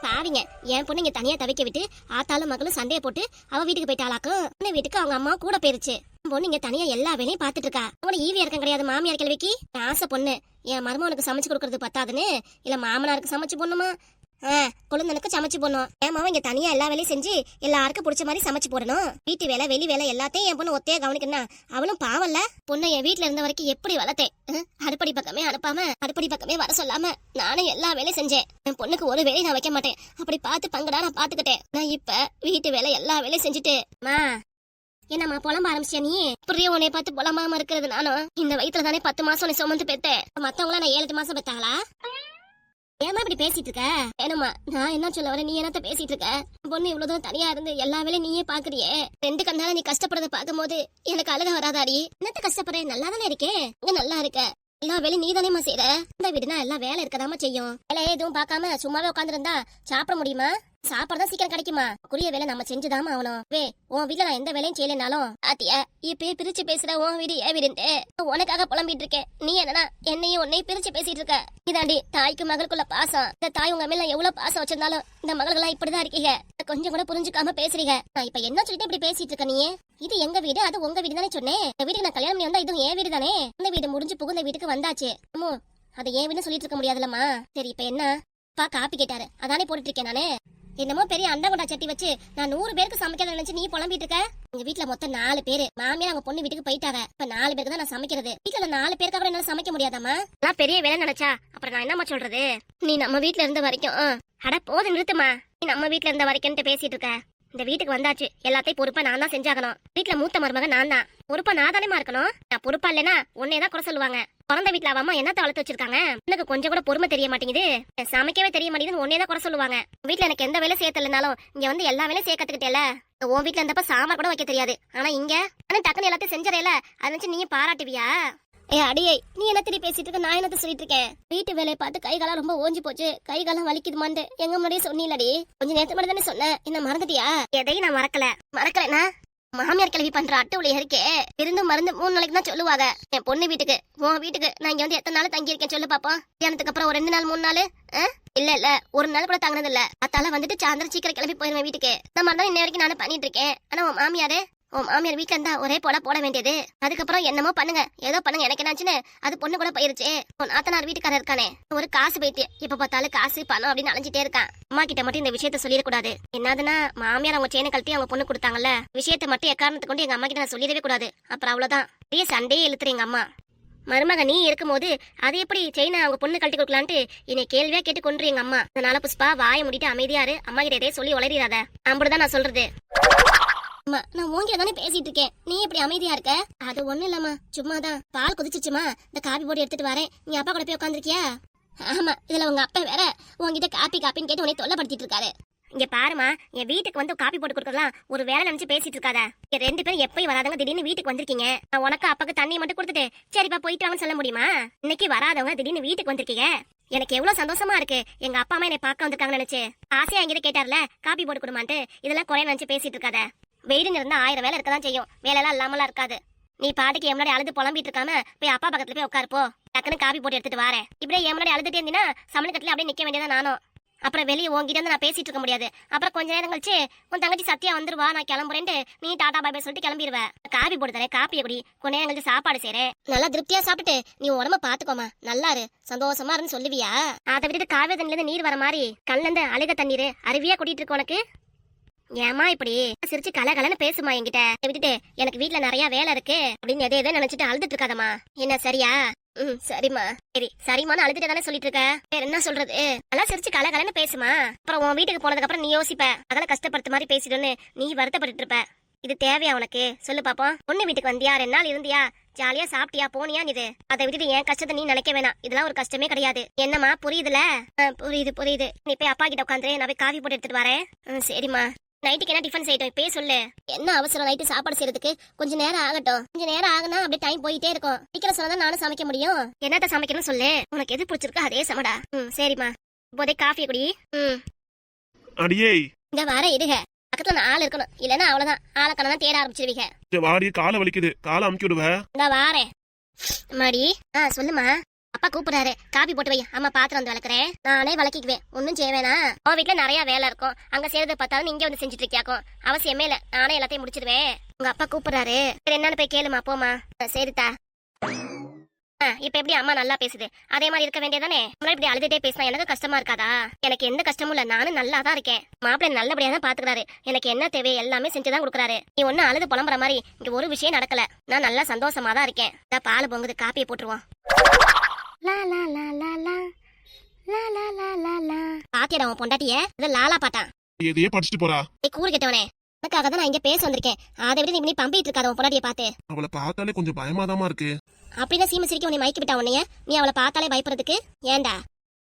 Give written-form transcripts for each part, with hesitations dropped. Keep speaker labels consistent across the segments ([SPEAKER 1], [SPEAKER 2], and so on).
[SPEAKER 1] பாவிங்க, என் பொண்ணு இங்க தனியா தவிக்க விட்டு ஆத்தாலும் மகளும் சண்டையை போட்டு அவ வீட்டுக்கு போயிட்டாளாக்கும். பொண்ணு வீட்டுக்கு அவங்க அம்மா கூட போயிருச்சு. பொண்ணு இங்க தனியா எல்லா வேலையும் பாத்துட்டு இருக்கா. அவனோட ஈவி இறக்கம் கிடையாது மாமியார் கிழவிக்கு. ஆசை பொண்ணு என் மருமகனுக்கு சமைச்சு கொடுக்கறது பத்தாதுன்னு இல்ல மாமனாருக்கு சமைச்சு போடணுமா, குழந்தைனுக்கு சமைச்சு போடணும். என் மாவன் இங்க தனியா எல்லா வேலையும் செஞ்சு எல்லாருக்கும் பிடிச்ச மாதிரி சமைச்சு போடணும். வீட்டு வேலை வெளி வேலை எல்லாத்தையும் என் பொண்ணு ஒத்தையா கவனிக்கணும். அவளும் பாவம்ல. பொண்ணு என் வீட்டுல இருந்த வரைக்கும் எப்படி வளர்த்தேன். அடுப்படி பக்கமே அனுப்பாம அடுப்படி பக்கமே வர சொல்லாம நானும் எல்லா வேலையும் செஞ்சேன். என் பொண்ணுக்கு ஒரு வேலையை நான் வைக்க மாட்டேன். அப்படி பார்த்து பங்கடா நான் பாத்துக்கிட்டேன். நான் இப்ப வீட்டு வேலை எல்லா வேலையும் செஞ்சுட்டு என்னம்மா புலம்ப ஆரம்பிச்சியா நீ? புரிய உன்னைய பார்த்து புலம்பாம இருக்கிறது நானும் இந்த வயிற்றுல தானே 10 மாசம் உன்னை சுமந்து பெத்தேன். மத்தவங்கள நான் 7-8 மாசம் பெத்தாங்களா? ஏமா இப்படி பேசிட்டு இருக்க? ஏனம்மா நான் என்ன சொல்ல வரேன், நீ என்னத்த பேசிட்டு இருக்க? பொண்ணு இவ்வளவு தூரம் தனியா இருந்து எல்லா வேலையும் நீயே பாக்குறியே. 2 கண்ணால நீ கஷ்டப்படுறத பாக்கும் போது எனக்கு அழுக வராதாடி? என்னத்த கஷ்டப்படுறேன், நல்லா தானே இருக்கேன். இங்க நல்லா இருக்க. எல்லா வேலையும் நீ தானேமா செய்யற. இந்த வீடுனா எல்லா வேலை இருக்கதாமா செய்யும். வேலையே எதுவும் பாக்காம சும்மாவே உட்கார்ந்து இருந்தா சாப்பிட முடியுமா? சாப்பாடுதான் சீக்கிரம் கிடைக்குமா? குறிய வேலை நம்ம செஞ்சுதாமா ஆகணும். உன் வீட்டுல நான் எந்த வேலையும் செய்யலனாலும் ஆத்தியா இப்பயே பிரிச்சு பேசுற. உன் வீடு ஏன் வீடுன்ட்டு உனக்காக புலம்பிட்டு இருக்கேன். நீ என்னன்னா என்னையும் உன்னையும் பிரிச்சு பேசிட்டு இருக்க. இதாண்டி தாய்க்கு மகளுக்குள்ள பாசம். இந்த தாய் உங்க மேல எவ்வளவு பாசம் வச்சிருந்தாலும் இந்த மகளுக்கெல்லாம் இப்படிதான் இருக்கீங்க. கொஞ்சம் கூட புரிஞ்சுக்காம பேசுறீங்க. நான் இப்ப என்ன சொல்லிட்டு இப்படி பேசிட்டு இருக்க? நீ இது எங்க வீடு, அது உங்க வீடு தானே சொன்னேன். இந்த வீட்டுக்கு நான் கல்யாணம் பண்ணி வந்தா இதுவும் என் வீடு தானே. இந்த வீடு முடிஞ்சு புகுந்த வீட்டுக்கு வந்தாச்சு. அது என் வீடுன்னு சொல்லிட்டு இருக்க முடியாதுல்லம்மா. சரி இப்ப என்ன? பா காப்பி கேட்டாரு, அதானே போட்டுட்டு இருக்கேன் நானு. என்னமோ பெரிய அண்டகொண்டா சட்டி வச்சு நான் 100 பேருக்கு சமைக்கிறத நினைச்சு நீ புலம்பிட்டு இருக்க. எங்க வீட்டுல மொத்தம் 4 பேரு. மாமியார் அவங்க பொண்ணு வீட்டுக்கு போயிட்டாங்க. இப்ப 4 பேருக்கு தான் நான் சமைக்கிறது. வீட்டுல 4 பேருக்கு அப்புறம் என்னால சமைக்க முடியாதாமா? நான் பெரிய வேலை நினைச்சா அப்புறம் நான் என்னமா சொல்றது? நீ நம்ம வீட்டுல இருந்த வரைக்கும் அட போது நிறுத்துமா. நீ நம்ம வீட்டுல இருந்த வரைக்கும் பேசிட்டு இருக்க. இந்த வீட்டுக்கு வந்தாச்சு, எல்லாத்தையும் பொறுப்பா நான் தான் செஞ்சாகணும். வீட்டுல மூத்த மருமக நான் தான். பொறுப்பா நான் தானேமா இருக்கணும். நான் பொறுப்பா இல்லைன்னா உன்னையதான் குறை சொல்லுவாங்க. பிறந்த வீட்டுல அவமா என்னத்த வளர்த்து வச்சிருக்காங்க. எனக்கு கொஞ்சம் கூட பொறுமை தெரிய மாட்டேங்குது, சமைக்கவே தெரிய மாட்டேங்குது. உன்னையதான் குறை சொல்லுவாங்க. வீட்டுல எனக்கு எந்த வேலை சேர்த்தலனாலும் இங்க வந்து எல்லா வேலையும் சேர்க்கத்துக்கிட்டேல. உன் வீட்டுல இருந்தப்ப சாம்பார் கூட வைக்க தெரியாது. ஆனா இங்க டக்குன்னு எல்லாத்தையும் செஞ்சறேல, அதை வச்சு நீயும் பாராட்டுவியா? அடியே நீ என்ன திரி பேசிட்டு இருக்க? நான் என்னத்த சொல்லிட்டு இருக்கேன்? வீட்டு வேலையை பார்த்து கை காலம் ரொம்ப ஓஞ்சி போச்சு, கை காலம் வலிக்குதுமான்னு எங்க முன்னாடியே சொன்னீங்களடி. கொஞ்சம் நேரத்து மட்டும் தானே சொன்னேன், என்ன மறந்துட்டியா? எதையும் நான் மறக்கலனா மாமியார் கிளவி பண்ற அட்டுவலி இருக்கே. இருந்து மருந்து 3 நாளைக்கு தான் சொல்லுவாங்க. என் பொண்ணு வீட்டுக்கு உன் வீட்டுக்கு நான் இங்க வந்து எத்தனை நாள் தங்கி இருக்கேன் சொல்லு பாப்போம். கல்யாணத்துக்கு அப்புறம் ஒரு 2 நாள் 3 நாள் இல்ல 1 நாள் கூட தங்கினது இல்ல. அத்தால வந்துட்டு சாயந்தரம் சீக்கிரம் கிளம்பி போயிருவேன் வீட்டுக்கு. இந்த மாதிரி தான் இன்ன வரைக்கும் நானும் பண்ணிட்டு இருக்கேன். ஆனா உன் மாமியார் வீட்டுல இருந்தா ஒரே போட வேண்டியது. அதுக்கப்புறம் என்னமோ பண்ணுங்க, ஏதோ பண்ணுங்க, எனக்கு என்னாச்சுன்னு அது பொண்ணு கூட போயிருச்சு. உன் ஆத்தனார் வீட்டுக்காரர் இருக்கானே ஒரு காசு போயிட்டு இப்ப பார்த்தாலும் காசு பணம் அப்படின்னு அலைஞ்சிட்டே இருக்கான். அம்மா கிட்ட மட்டும் இந்த விஷயத்த சொல்லிடக்கூடாது. என்னதுன்னா மாமியார் அவங்க செயினை கழட்டி அவங்க பொண்ணு கொடுத்தாங்கல்ல, விஷயத்த மட்டும் எக்காரணத்தை கொண்டு எங்க அம்மா கிட்ட நான் சொல்லிடவே கூடாது. அப்புறம் அவ்வளவுதான் பெரிய சண்டையே இழுத்துற எங்க அம்மா. மருமக நீ இருக்கும்போது அது எப்படி செயினை அவங்க பொண்ணு கழட்டி கொடுக்கலான்ட்டு என்னை கேள்வியா கேட்டு கொண்டு எங்க அம்மா. அதனால புஷ்பா வாயை முடிட்டு அமைதியாரு. அம்மா கிட்ட எதையே சொல்லி உளறிடாத. அப்படிதான் நான் சொல்றது. நான் மூங்கில தானே பேசிட்டு இருக்கேன், நீ இப்படி அமைதியா இருக்க? அது ஒண்ணு இல்லம்மா, சும்மாதான். பால் கொதிச்சுச்சுமா, இந்த காபி போட்டு எடுத்துட்டு வரேன். நீ அப்பா கூட போய் உட்காந்துருக்கியா? ஆமா, இதுல உங்க அப்பா வேற உங்ககிட்ட காப்பின்னு கேட்டு உன்னை தொல்லைப்படுத்திட்டு இருக்காரு. இங்க பாருமா, என் வீட்டுக்கு வந்து காப்பி போட்டு கொடுக்கலாம் ஒரு வேலை நினைச்சு பேசிட்டு இருக்காத. 2 பேரும் எப்பயும் வராதவங்க திடீர்னு வீட்டுக்கு வந்திருக்கீங்க. நான் உனக்கு அப்பாக்கு தண்ணி மட்டும் கொடுத்துட்டு சரிப்பா போயிட்டு வாங்கன்னு சொல்ல முடியுமா? இன்னைக்கு வராதவங்க திடீர்னு வீட்டுக்கு வந்திருக்கீங்க. எனக்கு எவ்வளவு சந்தோஷமா இருக்கு. எங்க அப்பா அம்மா என்னை பார்க்க வந்திருக்காங்கன்னு நினைச்சு ஆசையா என்கிட்ட கேட்டார்ல காப்பி போட்டு கொடுமான்ட்டு. இதெல்லாம் குறைய நினைச்சு பேசிட்டு இருக்காத. வெயிடுங்க இருந்தா 1000 வேலை இருக்கதான் செய்யும், வேலையெல்லாம் இல்லாமலாம் இருக்காது. நீ பாட்டுக்கு எம்னாடி அழுது புலம்பிட்டு இருக்காம போய் அப்பா பக்கத்துல போய் உட்காருப்போ. டக்குன்னு காபி போட்டு எடுத்துட்டு வரேன். இப்படியே எம்னாடி அழுதுட்டே இருந்தீங்கன்னா சமையல் கட்டில அப்படியே நிக்க வேண்டியதான் நானும். அப்புறம் வெளியே உங்ககிட்ட இருந்து நான் பேசிட்டு இருக்க முடியாது. அப்புறம் கொஞ்ச நேரம் கழிச்சு உன் தங்கச்சி சத்தியா வந்துருவா, நான் கிளம்புறேன்ட்டு நீ டாடா பாய் சொல்லிட்டு கிளம்பிடுவேன். காபி போட்டு தரேன், காப்பியை குடி. கொஞ்ச நேரம் கழிச்சு சாப்பாடு செய்றேன், நல்லா திருப்தியா சாப்பிட்டு நீ உடம்ப பாத்துக்கோமா, நல்லா இரு, சந்தோஷமா இருந்து சொல்லுவியா? அதை விட்டுட்டு காவிரி தண்ணில இருந்து நீர் வர மாதிரி கல்ல இருந்து அழுக தண்ணீர் அருவியா கூட்டிட்டு இருக்கு உனக்கு. ஏமா இப்படி சிரிச்சு கலகலன்னு பேசுமா என்கிட்ட. விட்டுட்டு எனக்கு வீட்டுல நிறைய வேலை இருக்கு அப்படின்னு எதை நினைச்சிட்டு அழுதுட்டு இருக்காதமா. என்ன சரியா? சரிம்மா. சரிம்மான்னு அழுதுட்டு தானே சொல்லிட்டு இருக்க, வேற என்ன சொல்றது? நல்லா சிரிச்சு கலகலன்னு பேசுமா. அப்புறம் உன் வீட்டுக்கு போனதுக்கு அப்புறம் நீ யோசிப்ப, அதெல்லாம் கஷ்டப்படுத்த மாதிரி பேசிடுன்னு நீ வருத்தப்பட்டு இருப்ப. இது தேவையா உனக்கு? சொல்லு பாப்போம். பொண்ணு வீட்டுக்கு வந்தியா, 2 நாள் இருந்தியா, ஜாலியா சாப்பிட்டியா, போனியா? இது அதை விட்டுட்டு என் கஷ்டத்தை நீ நினைக்க வேணாம். இதெல்லாம் ஒரு கஷ்டமே கிடையாது. என்னம்மா புரியுதுல? புரியுது. நீ போய் அப்பா கிட்ட உட்காந்து நான் போய் காஃபி போட்டு எடுத்துட்டு வரேன். சரிம்மா. நைட்டுக்கு என்ன டிஃபன் செய்யட்டும்? இப்பயே சொல்லு. என்ன அவசரம் நைட்டு சாப்பாடு செய்யறதுக்கு? கொஞ்சம் நேரம் ஆகட்டும். கொஞ்சம் நேரம் ஆகுனா அப்படியே டைம் போயிட்டே இருக்கும். சீக்கிரம் சொன்னதான் நானும் சமைக்க முடியும். என்னத்த சமைக்கணும்னு சொல்லு, உனக்கு எது பிடிச்சிருக்கோ அதே சமடா. சரிம்மா. இப்போதே காஃபி குடி.
[SPEAKER 2] அடியே
[SPEAKER 1] இங்க வர இருக, பக்கத்துல நான் ஆள் இருக்கணும், இல்லன்னா அவ்வளவுதான் ஆளக்கணதான் தேட ஆரம்பிச்சிருவீங்க.
[SPEAKER 2] வாடி, காலை வலிக்குது, காலை அமுக்கி விடுவ.
[SPEAKER 1] இந்த வாரேன் மாடி. சொல்லுமா. அப்பா கூப்பிடுறாரு, காபி போட்டு வை, அம்மா பாத்திரம் வந்து விளக்குறேன். நானே விளக்கிக்குவேன், ஒன்னும் செய்வேனா? உன் வீட்டுல நிறைய வேலை இருக்கும், அங்க செய்யறத பார்த்தாலும் இங்க வந்து செஞ்சுட்டு இருக்கியாக்கும். அவசியமே இல்ல, நானே எல்லாத்தையும் முடிச்சிருவேன். உங்க அப்பா கூப்பிடுறாரு, சரி என்னன்னு போய் கேளுமா, போமா. சரிதா. இப்ப எப்படி அம்மா நல்லா பேசுது, அதே மாதிரி இருக்க வேண்டியதானே? முன்னாடி இப்படி அழுதுட்டே பேசினா எனக்கு கஷ்டமா இருக்காதா? எனக்கு எந்த கஷ்டமும் இல்ல, நானும் நல்லா தான் இருக்கேன். மாப்பிள்ளை நல்லபடியா தான் பாத்துக்கிறாரு, எனக்கு என்ன தேவை எல்லாமே செஞ்சுதான் கொடுக்குறாரு. நீ ஒன்னும் அழுது புலம்புற மாதிரி இங்க ஒரு விஷயம் நடக்கல. நான் நல்லா சந்தோஷமா தான் இருக்கேன். பால் பொங்குது, காப்பியை போட்டுருவோம். பாத்தியடா உன் பொண்டாட்டிய, இது லாலா பாட்டான்.
[SPEAKER 2] எதையே படிச்சுட்டு போறா.
[SPEAKER 1] கூறு கெட்டவனே, அதுக்காக தான் நான் இங்க பேச வந்திருக்கேன். அதை விட நீ பம்பிட்டு இருக்காத உன் பொண்டாட்டிய பார்த்து.
[SPEAKER 2] அவளை பார்த்தாலே கொஞ்சம் பயமாதாமா இருக்கு.
[SPEAKER 1] அப்படிதான் சீம சிரிக்க உன்னை மயக்கி விட்டா உன்னைய? நீ அவளை பார்த்தாலே பயப்படுறதுக்கு? ஏன்டா?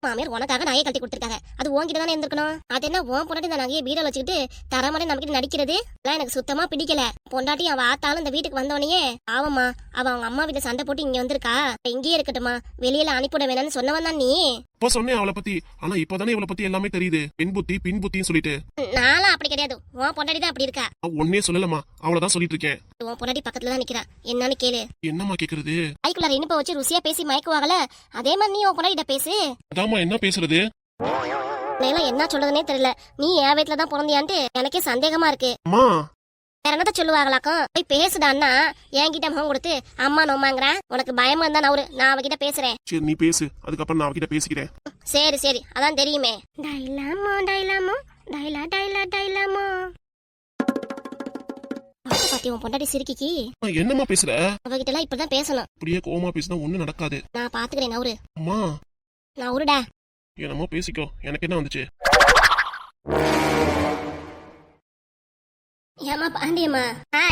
[SPEAKER 1] மாமியார் உனக்காக நகையை கட்டி கொடுத்துருக்காங்க, அது உன்கிட்ட தானே இருந்திருக்கணும். அது என்ன உன் பொண்டாட்டி இந்த நகையை பீரோல வச்சுக்கிட்டு தரமான நம்ம கிட்ட நடிக்கிறது? அதெல்லாம் எனக்கு சுத்தமா பிடிக்கல. பொண்டாட்டி அவ ஆத்தாலும் இந்த வீட்டுக்கு வந்தவனையே ஆவம்மா, அவ அவங்க அம்மா வீட்டுல சண்டை போட்டு இங்க வந்திருக்கா, இங்கேயே இருக்கட்டுமா, வெளியில அனுப்பிவிட வேணாம்னு சொன்னவன் தான் நீ.
[SPEAKER 2] இப்ப சொன்னேன் அவளை பத்தி, ஆனா இப்பதானே இவளை பத்தி எல்லாமே தெரியுது. பெண் புத்தி பின் புத்தின்னு சொல்லிட்டு.
[SPEAKER 1] நானும் அப்படி கிடையாது, உன் பொண்டாட்டி தான் அப்படி இருக்கா.
[SPEAKER 2] ஒன்னே சொல்லலமா, அவளதான் சொல்லிட்டு இருக்கேன்.
[SPEAKER 1] உன் பொண்டாட்டி பக்கத்துல தான் நிக்கிறா, என்னன்னு கேளு.
[SPEAKER 2] என்னம்மா கேக்குறது?
[SPEAKER 1] கைக்குள்ளார இனிப்ப வச்சு ருசியா பேசி மயக்குவாங்கல, அதே மாதிரி நீ உன் பொண்டாட்டிட்ட பேசு.
[SPEAKER 2] அதாம்மா என்ன பேசுறது?
[SPEAKER 1] நான் என்ன சொல்றதுனே தெரியல. நீ என் வீட்டுல தான் பிறந்தியான்ட்டு எனக்கே சந்தேகமா இருக்கு.
[SPEAKER 2] அம்மா
[SPEAKER 1] வேற என்னத்த சொல்லுவாங்களாக்கும்? போய் பேசுடான்னா என்கிட்ட முகம் கொடுத்து அம்மா நோமாங்கிறேன். உனக்கு பயமா இருந்தா நான் அவகிட்ட பேசுறேன்.
[SPEAKER 2] சரி நீ பேசு, அதுக்கப்புறம் நான் அவகிட்ட பேசிக்கிறேன்.
[SPEAKER 1] சரி சரி, அதான் தெரியுமே. டைலாமோ டைலாமோ டைலா டைலா டைலாமோ. பாத்தி உன் பொண்டாட்டி சிரிக்கி.
[SPEAKER 2] என்னம்மா பேசுற?
[SPEAKER 1] அவகிட்ட எல்லாம் இப்படிதான் பேசணும்.
[SPEAKER 2] அப்படியே கோவமா பேசினா ஒண்ணும் நடக்காது.
[SPEAKER 1] நான் பாத்துக்கிறேன். நவுரு.
[SPEAKER 2] அம்மா
[SPEAKER 1] நவுருடா.
[SPEAKER 2] என்னமோ பேசிக்கோ, எனக்கு என்ன வந்துச்சு?
[SPEAKER 1] ஏமா பாண்டியம்மா?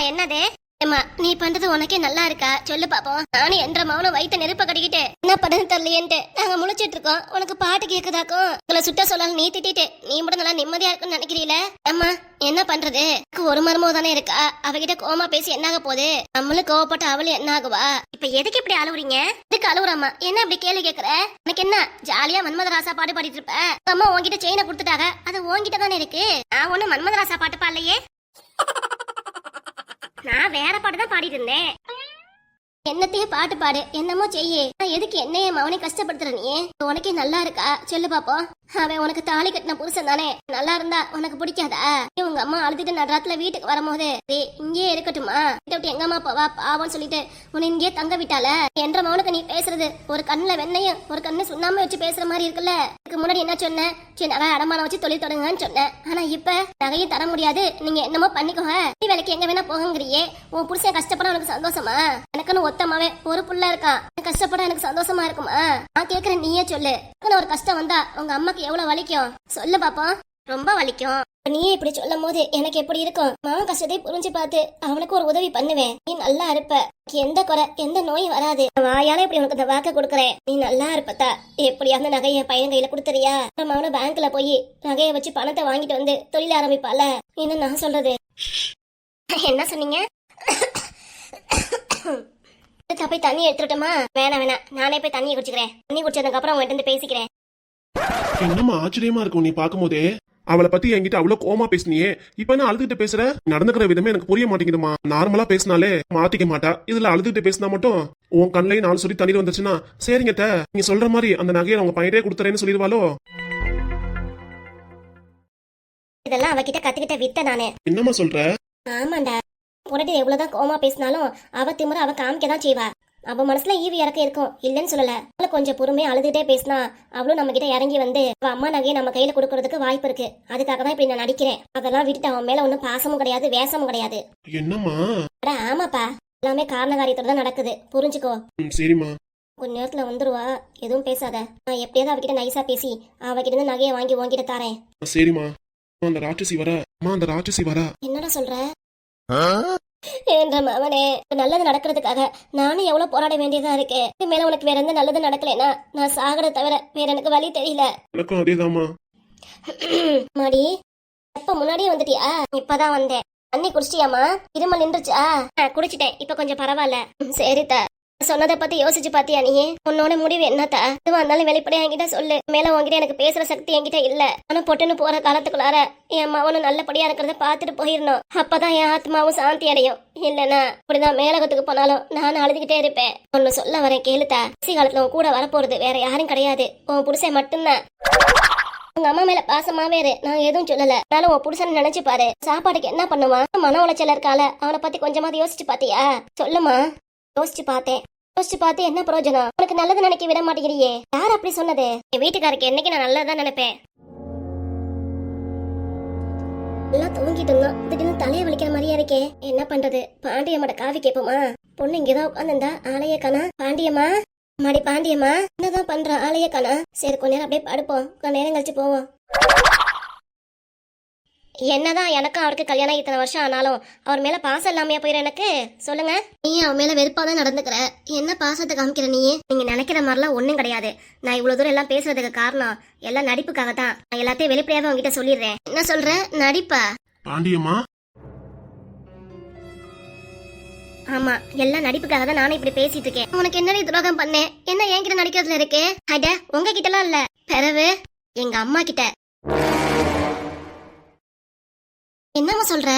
[SPEAKER 1] என்னது? ஏமா நீ பண்றது உனக்கே நல்லா இருக்கா? சொல்லு பாப்போம். நானும் என்ற மௌனம் வயிற்ற நெருப்ப கட்டிக்கிட்டு என்ன பண்ணு தெரியலையேன்ட்டு நாங்க முழிச்சிட்டு இருக்கோம். உனக்கு பாட்டு கேக்குதாக்கும்? உங்களை சுட்ட சொல்லலாம் நீ திட்டிட்டு நீ மட்டும் நல்லா நிம்மதியா இருக்குன்னு நினைக்கிறீல? அம்மா என்ன பண்றது? ஒரு மருமோ தானே இருக்கா, அவகிட்ட கோமா பேசி என்னாக போகுது? நம்மளும் கோவப்பட்டு அவளும் என்ன ஆகுவா? இப்ப எதுக்கு இப்படி அழுவுறீங்க? எதுக்கு அழுவுறாமா? என்ன இப்படி கேள்வி கேக்குற? எனக்கு என்ன ஜாலியா மன்மதராசா பாட்டு பாடிட்டு இருப்ப? அம்மா உன்கிட்ட செயினை கொடுத்துட்டாங்க, அது உன்கிட்ட தானே இருக்கு. நான் ஒண்ணு மன்மதராசா பாட்டு பாடலையே, நான் வேற பாட்டு தான் பாடிட்டு இருந்தேன். என்னத்தையே பாட்டு பாடு, என்னமோ செய்யு. எதுக்கு என்னைய மவனை கஷ்டப்படுத்துற நீ? உனக்கே நல்லா இருக்கா? சொல்லு பாப்போம். அவன் உனக்கு தாலி கட்டின புருஷன் தானே, நல்லா இருந்தா உனக்கு பிடிக்காதா? உங்க அம்மா அழுதுட்டு நடுராத்துல வீட்டுக்கு வரும்போது இங்கேயே இருக்கட்டுமா, விட்டு எங்க அம்மா போவா பாவம்னு சொல்லிட்டு உன்னை இங்கேயே தங்க விட்டால. என்ற மவனுக்கு நீ பேசுறது ஒரு கண்ணுல வெண்ணையும் ஒரு கண்ணு சுண்ணாம வச்சு பேசுற மாதிரி இருக்குல்ல. இதுக்கு முன்னாடி என்ன சொன்ன? சரி நகை அடமானம் வச்சு தொழில் தொடங்குன்னு சொன்னேன். ஆனா இப்ப நகையும் தர முடியாது, நீங்க என்னமோ பண்ணிக்கோங்க, நீ வேலைக்கு எங்க வேணா போகங்கிறியே. உன் புருஷன் கஷ்டப்பட உனக்கு சந்தோஷமா? எனக்குன்னு ஒத்தமாவே ஒரு புள்ள இருக்கான், கஷ்டப்பட எனக்கு சந்தோஷமா இருக்குமா? நான் கேக்குறேன், நீயே சொல்லு. ஒரு கஷ்டம் வந்தா உங்க அம்மாக்கு எவ்வளவு வலிக்கும் சொல்லு பாப்போம். ரொம்ப வலிக்கும். நீயே இப்படி சொல்லும் போது எனக்கு எப்படி இருக்கும்? மாவன் கஷ்டத்தை புரிஞ்சு பார்த்து அவனுக்கு ஒரு உதவி பண்ணுவேன். நீ நல்லா இருப்ப, எந்த குறை எந்த நோயும் வராது. வாயால இப்படி உனக்கு இந்த வாக்க கொடுக்குறேன், நீ நல்லா இருப்பத்தா. எப்படியாவது நகைய பையன் கையில கொடுத்துறியா? அவனு பேங்க்ல போய் நகைய வச்சு பணத்தை வாங்கிட்டு வந்து தொழில் ஆரம்பிப்பால. என்ன நான் சொல்றது? என்ன சொன்னீங்க? போய் தண்ணி எடுத்துட்டோமா? வேணாம் வேணாம், நானே போய் தண்ணியை குடிச்சுக்கிறேன். தண்ணி குடிச்சதுக்கு அப்புறம் உங்ககிட்ட இருந்து பேசிக்கிறேன்.
[SPEAKER 2] என்னம்மா ஆச்சரியமா இருக்கும் நீ பாக்கும்போதே. அவளை பத்தி என்கிட்ட அவ்வளவு கோமா பேசினியே, இப்ப என்ன அழுதுகிட்டு பேசுற? நடந்துக்கிற விதமே எனக்கு புரிய மாட்டேங்குதுமா. நார்மலா பேசினாலே மாத்திக்க மாட்டா, இதுல அழுதுகிட்டு பேசினா மட்டும் உன் கண்ணையும் 4 சொல்லி தண்ணீர் வந்துச்சுன்னா சரிங்க நீங்க சொல்ற மாதிரி அந்த நகையை அவங்க பையனே கொடுத்துறேன்னு சொல்லிடுவாளோ?
[SPEAKER 1] இதெல்லாம் அவகிட்ட கத்துக்கிட்ட வித்த நானே.
[SPEAKER 2] என்னம்மா சொல்ற?
[SPEAKER 1] ஆமாண்டா, பொண்ணு எவ்வளவுதான் கோமா பேசினாலும் அவ திமுறை அவ காமிக்கதான் செய்வா. அவ மனசுல ஈவி இறக்க இருக்கும், இல்லன்னு சொல்லல. கொஞ்சம் பொறுமையா அழுதுட்டே பேசினா அவளும் நம்ம கிட்ட இறங்கி வந்து அவ அம்மா நகையை நம்ம கையில கொடுக்கறதுக்கு வாய்ப்பு இருக்கு. அதுக்காக தான் இப்படி நான் நடிக்கிறேன். அதெல்லாம் விட்டுட்டு அவன் மேல ஒன்னும் பாசமும் கிடையாது, வேசமும் கிடையாது.
[SPEAKER 2] என்னம்மா?
[SPEAKER 1] ஆமாப்பா, எல்லாமே காரண காரியத்தோட தான் நடக்குது, புரிஞ்சுக்கோ.
[SPEAKER 2] சரிம்மா.
[SPEAKER 1] கொஞ்ச நேரத்துல வந்துருவா, எதுவும் பேசாத. நான் எப்படியாவது அவகிட்ட நைஸா பேசி அவகிட்ட இருந்து நகையை வாங்கி உன்கிட்ட தாரேன்.
[SPEAKER 2] சரிம்மா. அந்த ராட்சசி வரா. அந்த ராட்சசி வரா.
[SPEAKER 1] என்னடா சொல்ற? என்ற மவனே, நல்லது நடக்கிறதுக்காக நானும் எவ்வளவு போராட வேண்டியதா இருக்கு. இது மேல உனக்கு வேற எந்த நல்லது நடக்கலைன்னா நான் சாகறத தவிர வேற எனக்கு வழி தெரியல.
[SPEAKER 2] எனக்கும் அதேதாம்மா.
[SPEAKER 1] மாடி, எப்ப முன்னாடியே வந்துட்டியா? இப்பதான் வந்தேன். தண்ணி குடிச்சிட்டியாமா? இருமல் நின்றுச்சா? குடிச்சிட்டேன், இப்ப கொஞ்சம் பரவாயில்ல. சரிதா. சொன்னதை பத்தி யோசிச்சு பாத்தியா நீ? உன்னோட முடிவு என்னத்தா? எதுவா இருந்தாலும் வெளிப்படையா என்கிட்ட சொல்லு. மேல உன்கிட்ட எனக்கு பேசுற சக்தி என்கிட்ட இல்ல. ஆனா பொட்டுன்னு போற காலத்துக்குள்ளார என் மவனும் நல்லபடியா இருக்கிறத பாத்துட்டு போயிடணும். அப்பதான் என் ஆத்மாவும் சாந்தி அடையும். இல்லனா இப்படிதான் மேலகத்துக்கு போனாலும் நான் அழுதுகிட்டே இருப்பேன். ஒன்னு சொல்ல வரேன் கேளுத்தா. கடைசி காலத்துல உன் கூட வரப்போறது வேற யாரும் கிடையாது, உன் புருஷன் மட்டும்தான். உங்க அம்மா மேல பாசமாவே இரு, நான் எதுவும் சொல்லல. ஆனாலும் உன் புருஷன் நினைச்சு பாரு, சாப்பாட்டுக்கு என்ன பண்ணுவான்? மன உளைச்சல இருக்கால, அவனை பத்தி கொஞ்சமாவது யோசிச்சு பாத்தியா? சொல்லுமா. யோசிச்சு பார்த்தேன். யோசிச்சு பார்த்து என்ன பிரயோஜனம்? உனக்கு நல்லது நினைக்க விட மாட்டேங்கிறியே. யார் அப்படி சொன்னது? என் வீட்டுக்காருக்கு என்னைக்கு நான் நல்லதான் நினைப்பேன். எல்லாம் தூங்கிட்டு இருந்தோம், திடீர்னு தலையை வலிக்கிற மாதிரியா இருக்கே. என்ன பண்றது? பாண்டியம்மாட காஃபி கேட்போமா? பொண்ணு இங்கதான் உட்காந்துருந்தா, ஆளையே காணா. பாண்டியம்மா, மாடி பாண்டியம்மா, என்னதான் பண்ற? ஆளையே காணா. சரி கொஞ்ச நேரம் அப்படியே படுப்போம், கொஞ்ச நேரம் கழிச்சு போவோம். என்னதான் எனக்கும் அவருக்கு கல்யாணம் இத்தனை வருஷம் ஆனாலும் அவர் மேல பாசம் இல்லாமையா போயிரு எனக்கு? சொல்லுங்க. நீ அவன் மேல வெறுப்பா தான் நடந்துக்கிற. என்ன பாசத்தை காமிக்கிற நீ? நீங்க நினைக்கிற மாதிரிலாம் ஒண்ணும் கிடையாது. நான் இவ்வளவு தூரம் எல்லாம் பேசுறதுக்கு காரணம் எல்லாம் நடிப்புக்காக தான். நான் எல்லாத்தையும் வெளிப்படையாவே உங்ககிட்ட சொல்லிடுறேன். என்ன சொல்ற? நடிப்பா?
[SPEAKER 2] பாண்டியம்மா,
[SPEAKER 1] ஆமா, எல்லாம் நடிப்புக்காக தான் நானும் இப்படி பேசிட்டு இருக்கேன். உனக்கு என்ன துரோகம் பண்ணேன்? என்ன என்கிட்ட நடிக்கிறதுல இருக்கு? அட உங்ககிட்ட எல்லாம் இல்ல, பிறவு எங்க அம்மா கிட்ட. என்னம்மா சொல்ற?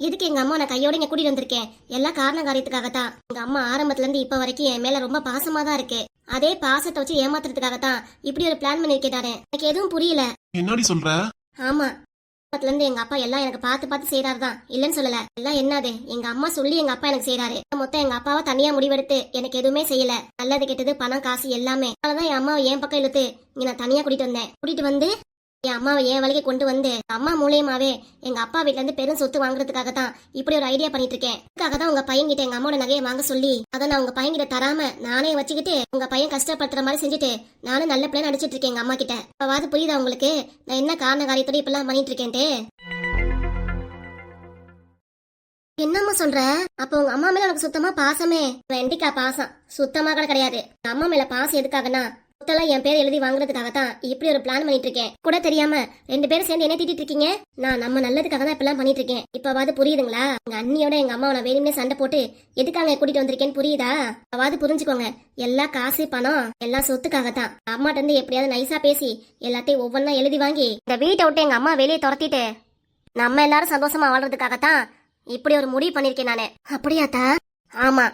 [SPEAKER 1] இதுக்கு எங்க அம்மா நான் கையோட இங்க கூட்டிட்டு வந்திருக்கேன். எல்லா காரண காரியத்துக்காகத்தான். எங்க அம்மா ஆரம்பத்துல இருந்து இப்ப வரைக்கும் என் மேல ரொம்ப பாசமா தான் இருக்கு. அதே பாசத்தை வச்சு ஏமாத்துறதுக்காகத்தான் இப்படி ஒரு பிளான் பண்ணிருக்கேன். எனக்கு எதுவும் புரியல.
[SPEAKER 2] என்னடி சொல்ற?
[SPEAKER 1] ஆமா, ஆரம்பத்துல இருந்து எங்க அப்பா எல்லாம் எனக்கு பார்த்து பார்த்து செய்யறாருதான், இல்லன்னு சொல்லல. எல்லாம் என்னது, எங்க அம்மா சொல்லி எங்க அப்பா எனக்கு செய்யறாரு. மொத்தம் எங்க அப்பாவை தனியா முடிவெடுத்து எனக்கு எதுவுமே செய்யல. நல்லது கெட்டது பணம் காசு எல்லாமே. அதனாலதான் என் அம்மாவை என் பக்கம் இழுத்து இங்க நான் தனியா கூட்டிட்டு வந்து என் அம்மாவை என் வழிக்கு கொண்டு வந்து அம்மா மூலியமாவே எங்க அப்பா வீட்ல இருந்து பெரும் சொத்து வாங்குறதுக்காக தான் இப்படி ஒரு ஐடியா பண்ணிட்டு இருக்கேன். அதுக்காக தான் உங்க பையன் கிட்ட எங்க அம்மாவோட நகையை வாங்க சொல்லி அதை நான் உங்க பையன் கிட்ட தராம நானே வச்சுக்கிட்டு உங்க பையன் கஷ்டப்படுத்துற மாதிரி செஞ்சுட்டு நானும் நல்ல பிள்ளை நடிச்சிட்டு இருக்கேன் எங்க அம்மா கிட்ட. அவாது புரியுதா உங்களுக்கு நான் என்ன காரண காரியத்தோட இப்பெல்லாம் பண்ணிட்டு இருக்கேன்ட்டு? என்னம்மா சொல்ற? அப்ப உங்க அம்மா மேல உனக்கு சுத்தமா பாசமே வெண்டிக்கா பாசம் சுத்தமா கூட கிடையாது. அம்மா மேல பாசம் எதுக்காகனா சொத்தெல்லாம் என் பேர் எழுதி வாங்குறதுக்காகத்தான் இப்படி ஒரு பிளான் பண்ணிட்டு இருக்கேன். கூட தெரியாம 2 பேரும் சேர்ந்து என்ன திட்டிட்டு இருக்கீங்க? நான் நம்ம நல்லதுக்காக தான் இப்பெல்லாம் பண்ணிட்டு இருக்கேன். இப்பவாது புரியுதுங்களா? எங்க அண்ணியோட எங்க அம்மாவை நான் வேணும்னே சண்டை போட்டு எதுக்காக கூட்டிட்டு வந்திருக்கேன்னு புரியுதா? அவாது புரிஞ்சுக்கோங்க. எல்லா காசு பணம் எல்லாம் சொத்துக்காகத்தான். அம்மாட்ட இருந்து எப்படியாவது நைஸா பேசி எல்லாத்தையும் ஒவ்வொன்னா எழுதி வாங்கி இந்த வீட்டை விட்டு எங்க அம்மா வெளியே துரத்திட்டு நம்ம எல்லாரும் சந்தோஷமா வாழ்றதுக்காகத்தான் இப்படி ஒரு முடிவு பண்ணிருக்கேன் நானு. அப்படியாத்தா? ஆமா.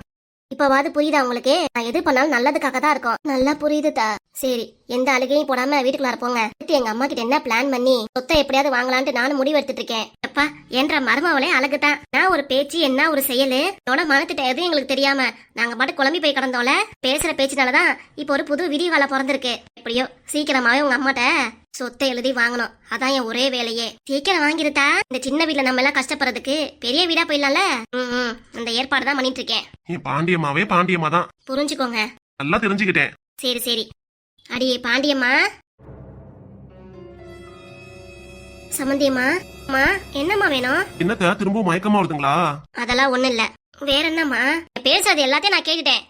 [SPEAKER 1] இப்பவாது புரியுதா உங்களுக்கு? நான் எது பண்ணாலும் நல்லதுக்காக தான் இருக்கும். நல்லா புரியுதுதா. சரி, எந்த அழுகையும் போடாம வீட்டுக்குள்ளார போங்க. எங்க அம்மா கிட்ட என்ன பிளான் பண்ணி சொத்தை எப்படியாவது வாங்கலான்ட்டு நானும் முடிவு எடுத்துட்டு இருக்கேன். அப்பா என்ற மருமவளே அழகுதான். நான் ஒரு பேச்சு என்ன ஒரு செயலு என்னோட மனத்திட்ட எதுவும் எங்களுக்கு தெரியாம நாங்க பாட்டு குழம்பி போய் கிடந்தோம்ல. பேசுற பேச்சுனாலதான் இப்ப ஒரு புது விடிகால பிறந்திருக்கு. எப்படியோ சீக்கிரமாவே உங்க அம்மாட்ட சொத்தை எழுதி வாங்கணும். அதான் என் ஒரே வேலையே. சீக்கிரம் வாங்கிருத்தா. இந்த சின்ன வீட்டுல நம்ம எல்லாம் கஷ்டப்படுறதுக்கு பெரிய வீடா போயிடலாம்ல. அந்த ஏற்பாடு தான் பண்ணிட்டு இருக்கேன்.
[SPEAKER 2] பாண்டியம்மாவே பாண்டியம்மா தான்.
[SPEAKER 1] புரிஞ்சுக்கோங்க.
[SPEAKER 2] நல்லா தெரிஞ்சுக்கிட்டேன்.
[SPEAKER 1] சரி சரி. அடியே பாண்டியம்மா, சமந்தியம்மா, அம்மா என்னம்மா வேணும்?
[SPEAKER 2] என்னத்த திரும்ப மயக்கமா வருதுங்களா?
[SPEAKER 1] அதெல்லாம் ஒண்ணு இல்ல. வேற என்னம்மா? பேசுறது எல்லாத்தையும் நான் கேட்டுட்டேன்.